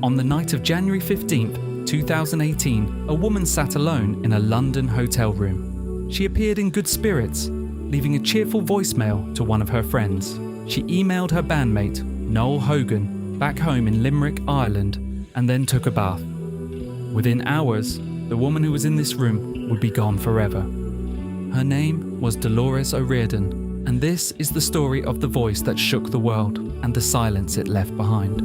On the night of January 15th, 2018, a woman sat alone in a London hotel room. She appeared in good spirits, leaving a cheerful voicemail to one of her friends. She emailed her bandmate, Noel Hogan, back home in Limerick, Ireland, and then took a bath. Within hours, the woman who was in this room would be gone forever. Her name was Dolores O'Riordan, and this is the story of the voice that shook the world and the silence it left behind.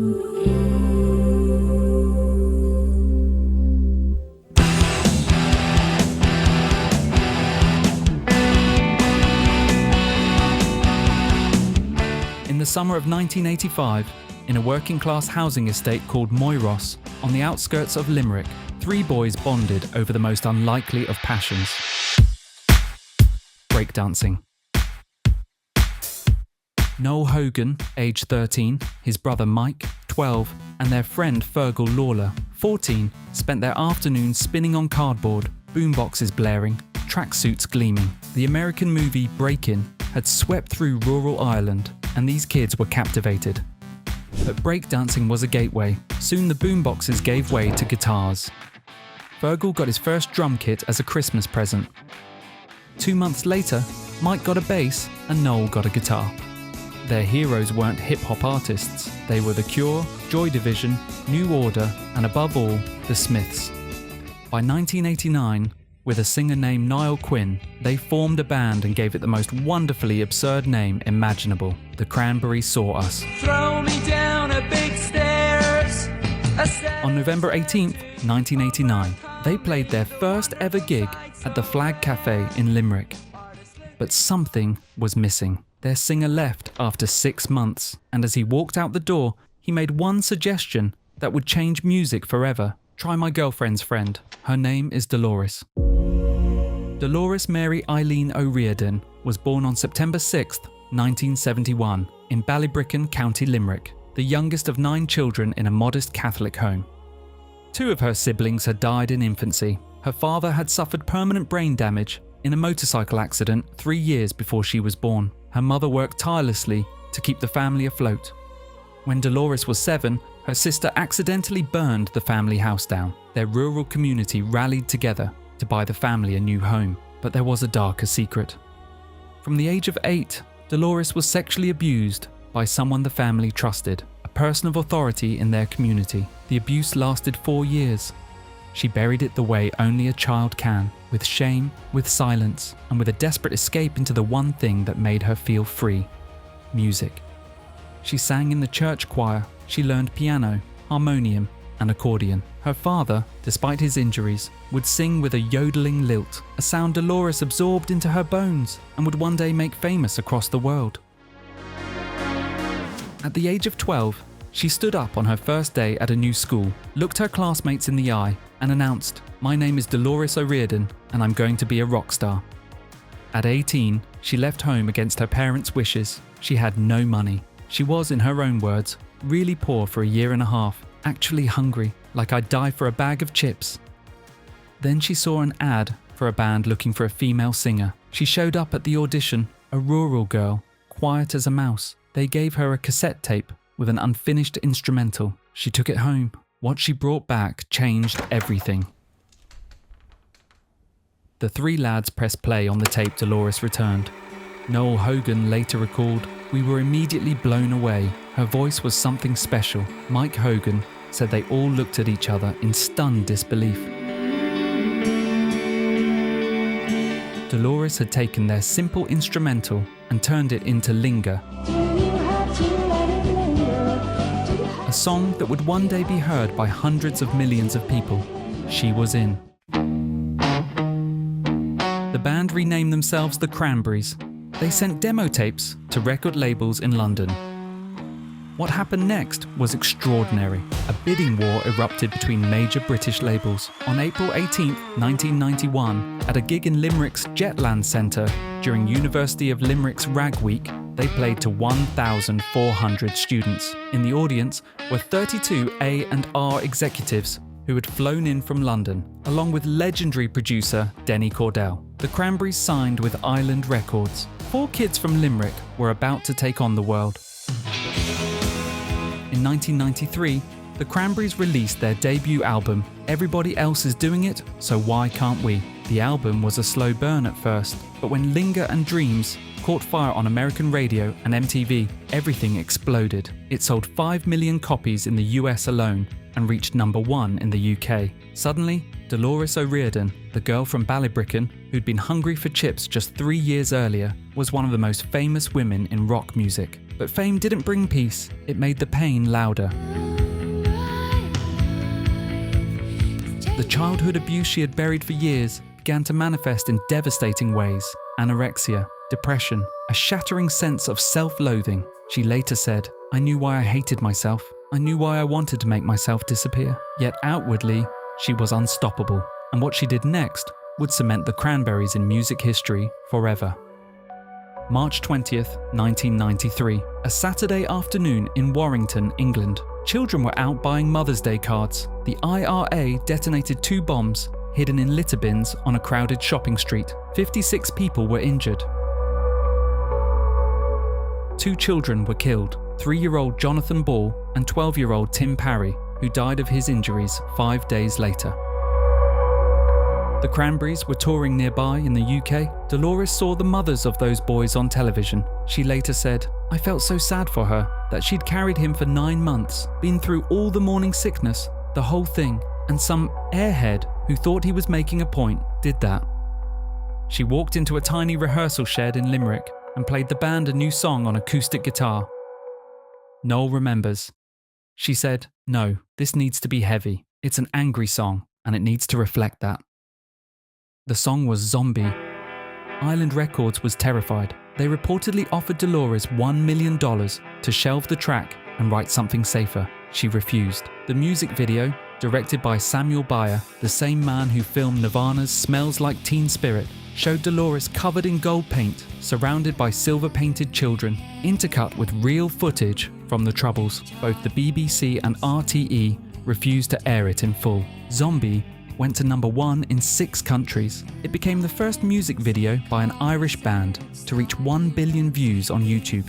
In the summer of 1985, in a working-class housing estate called Moyross, on the outskirts of Limerick, 3 boys bonded over the most unlikely of passions: breakdancing. Noel Hogan, age 13, his brother Mike, 12, and their friend Fergal Lawler, 14, spent their afternoons spinning on cardboard, boomboxes blaring, tracksuits gleaming. The American movie Breakin' had swept through rural Ireland, and these kids were captivated. But breakdancing was a gateway. Soon the boomboxes gave way to guitars. Fergal got his first drum kit as a Christmas present. 2 months later, Mike got a bass and Noel got a guitar. Their heroes weren't hip-hop artists. They were The Cure, Joy Division, New Order, and above all, The Smiths. By 1989, with a singer named Niall Quinn, they formed a band and gave it the most wonderfully absurd name imaginable, The Cranberries Saw Us. Throw me down a big stairs. On November 18th, 1989, they played their first ever gig at the Flag Cafe in Limerick. But something was missing. Their singer left after 6 months, and as he walked out the door, he made one suggestion that would change music forever. Try my girlfriend's friend. Her name is Dolores. Dolores Mary Eileen O'Riordan was born on September 6th, 1971, in Ballybricken, County Limerick, the youngest of 9 children in a modest Catholic home. 2 of her siblings had died in infancy. Her father had suffered permanent brain damage in a motorcycle accident 3 years before she was born. Her mother worked tirelessly to keep the family afloat. When Dolores was 7, her sister accidentally burned the family house down. Their rural community rallied together to buy the family a new home, but there was a darker secret. From the age of 8, Dolores was sexually abused by someone the family trusted, a person of authority in their community. The abuse lasted 4 years. She buried it the way only a child can, with shame, with silence, and with a desperate escape into the one thing that made her feel free: music. She sang in the church choir. She learned piano, harmonium, and accordion. Her father, despite his injuries, would sing with a yodeling lilt, a sound Dolores absorbed into her bones and would one day make famous across the world. At the age of 12, she stood up on her first day at a new school, looked her classmates in the eye, and announced, "My name is Dolores O'Riordan, and I'm going to be a rock star." At 18, she left home against her parents' wishes. She had no money. She was, in her own words, really poor for a year and a half, actually hungry, like I'd die for a bag of chips. Then she saw an ad for a band looking for a female singer. She showed up at the audition, a rural girl, quiet as a mouse. They gave her a cassette tape with an unfinished instrumental. She took it home. What she brought back changed everything. The 3 lads pressed play on the tape Dolores returned. Noel Hogan later recalled, "We were immediately blown away. Her voice was something special." Mike Hogan said they all looked at each other in stunned disbelief. Dolores had taken their simple instrumental and turned it into Linger, a song that would one day be heard by hundreds of millions of people. She was in. The band renamed themselves the Cranberries. They sent demo tapes to record labels in London. What happened next was extraordinary. A bidding war erupted between major British labels. On April 18, 1991, at a gig in Limerick's Jetland Centre during University of Limerick's Rag Week, they played to 1,400 students. In the audience were 32 A&R executives who had flown in from London, along with legendary producer Denny Cordell. The Cranberries signed with Island Records. 4 kids from Limerick were about to take on the world. In 1993, the Cranberries released their debut album, Everybody Else Is Doing It, So Why Can't We? The album was a slow burn at first, but when Linger and Dreams caught fire on American radio and MTV, everything exploded. It sold 5 million copies in the US alone and reached number 1 in the UK. Suddenly, Dolores O'Riordan, the girl from Ballybricken who'd been hungry for chips just 3 years earlier, was one of the most famous women in rock music. But fame didn't bring peace, it made the pain louder. The childhood abuse she had buried for years began to manifest in devastating ways. Anorexia, depression, a shattering sense of self-loathing. She later said, "I knew why I hated myself. I knew why I wanted to make myself disappear." Yet outwardly, she was unstoppable. And what she did next would cement the Cranberries in music history forever. March 20th, 1993, a Saturday afternoon in Warrington, England. Children were out buying Mother's Day cards. The IRA detonated 2 bombs hidden in litter bins on a crowded shopping street. 56 people were injured. 2 children were killed, 3-year-old Jonathan Ball and 12-year-old Tim Parry, who died of his injuries 5 days later. The Cranberries were touring nearby in the UK. Dolores saw the mothers of those boys on television. She later said, "I felt so sad for her, that she'd carried him for 9 months, been through all the morning sickness, the whole thing, and some airhead who thought he was making a point did that." She walked into a tiny rehearsal shed in Limerick and played the band a new song on acoustic guitar. Noel remembers. She said, "No, this needs to be heavy. It's an angry song, and it needs to reflect that." The song was Zombie. Island Records was terrified. They reportedly offered Dolores $1 million to shelve the track and write something safer. She refused. The music video, directed by Samuel Bayer, the same man who filmed Nirvana's Smells Like Teen Spirit, showed Dolores covered in gold paint, surrounded by silver-painted children, intercut with real footage from the Troubles. Both the BBC and RTE refused to air it in full. Zombie went to number 1 in 6 countries. It became the first music video by an Irish band to reach 1 billion views on YouTube.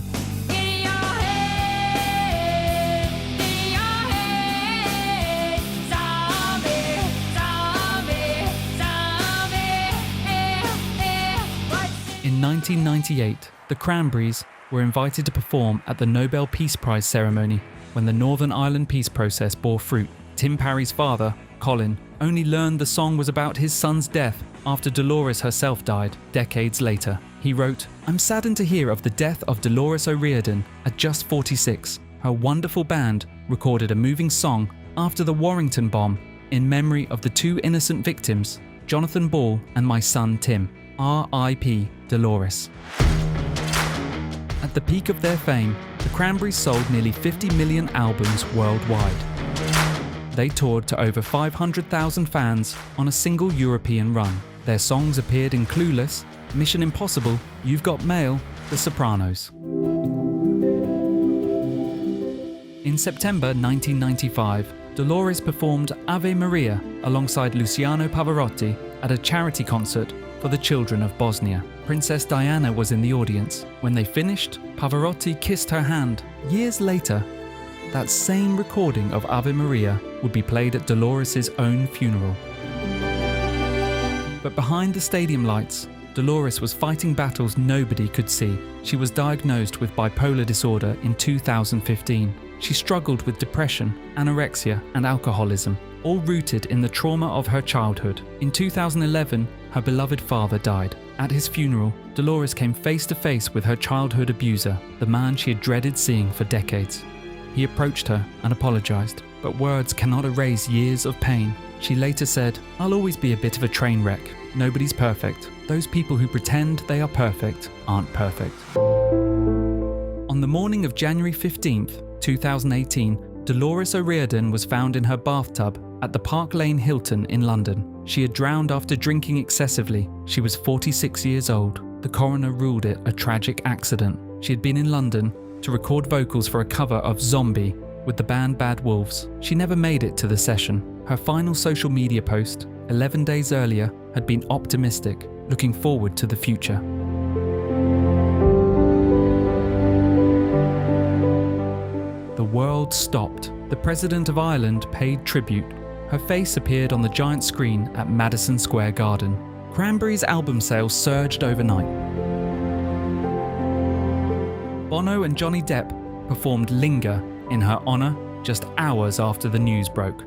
In 1998, the Cranberries were invited to perform at the Nobel Peace Prize ceremony when the Northern Ireland peace process bore fruit. Tim Parry's father, Colin, only learned the song was about his son's death after Dolores herself died decades later. He wrote, "I'm saddened to hear of the death of Dolores O'Riordan at just 46. Her wonderful band recorded a moving song after the Warrington bomb in memory of the 2 innocent victims, Jonathan Ball and my son Tim. R.I.P. Dolores." At the peak of their fame, the Cranberries sold nearly 50 million albums worldwide. They toured to over 500,000 fans on a single European run. Their songs appeared in Clueless, Mission Impossible, You've Got Mail, The Sopranos. In September 1995, Dolores performed Ave Maria alongside Luciano Pavarotti at a charity concert for the children of Bosnia. Princess Diana was in the audience. When they finished, Pavarotti kissed her hand. Years later, that same recording of Ave Maria would be played at Dolores' own funeral. But behind the stadium lights, Dolores was fighting battles nobody could see. She was diagnosed with bipolar disorder in 2015. She struggled with depression, anorexia, and alcoholism, all rooted in the trauma of her childhood. In 2011, her beloved father died. At his funeral, Dolores came face to face with her childhood abuser, the man she had dreaded seeing for decades. He approached her and apologized, but words cannot erase years of pain. She later said, "I'll always be a bit of a train wreck. Nobody's perfect. Those people who pretend they are perfect aren't perfect." On the morning of January 15th, 2018, Dolores O'Riordan was found in her bathtub at the Park Lane Hilton in London. She had drowned after drinking excessively. She was 46 years old. The coroner ruled it a tragic accident. She had been in London to record vocals for a cover of Zombie with the band Bad Wolves. She never made it to the session. Her final social media post, 11 days earlier, had been optimistic, looking forward to the future. The world stopped. The the President of Ireland paid tribute. Her face appeared on the giant screen at Madison Square Garden. Cranberries' album sales surged overnight. Bono and Johnny Depp performed Linger in her honour just hours after the news broke.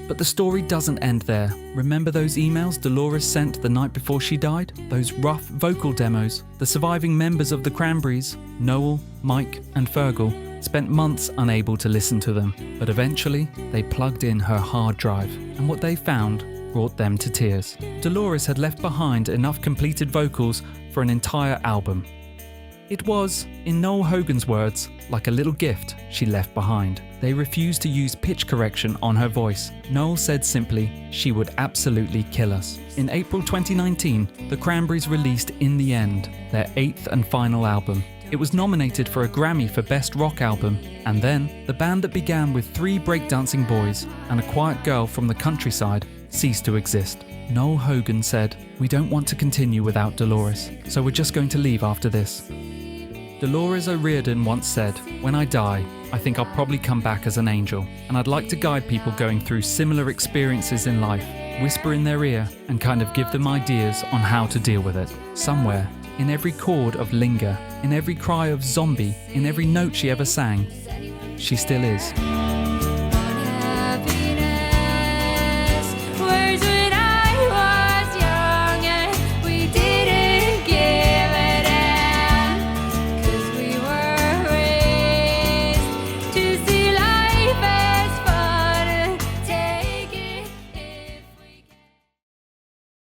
But the story doesn't end there. Remember those emails Dolores sent the night before she died? Those rough vocal demos? The surviving members of the Cranberries, Noel, Mike and Fergal, spent months unable to listen to them. But eventually, they plugged in her hard drive, and what they found brought them to tears. Dolores had left behind enough completed vocals for an entire album. It was, in Noel Hogan's words, like a little gift she left behind. They refused to use pitch correction on her voice. Noel said simply, she would absolutely kill us. In April 2019, the Cranberries released In the End, their 8th and final album. It was nominated for a Grammy for Best Rock Album, and then the band that began with 3 breakdancing boys and a quiet girl from the countryside ceased to exist. Noel Hogan said, "We don't want to continue without Dolores, so we're just going to leave after this." Dolores O'Riordan once said, "When I die, I think I'll probably come back as an angel, and I'd like to guide people going through similar experiences in life, whisper in their ear, and kind of give them ideas on how to deal with it. Somewhere, in every chord of Linger, in every cry of Zombie, in every note she ever sang, she still is."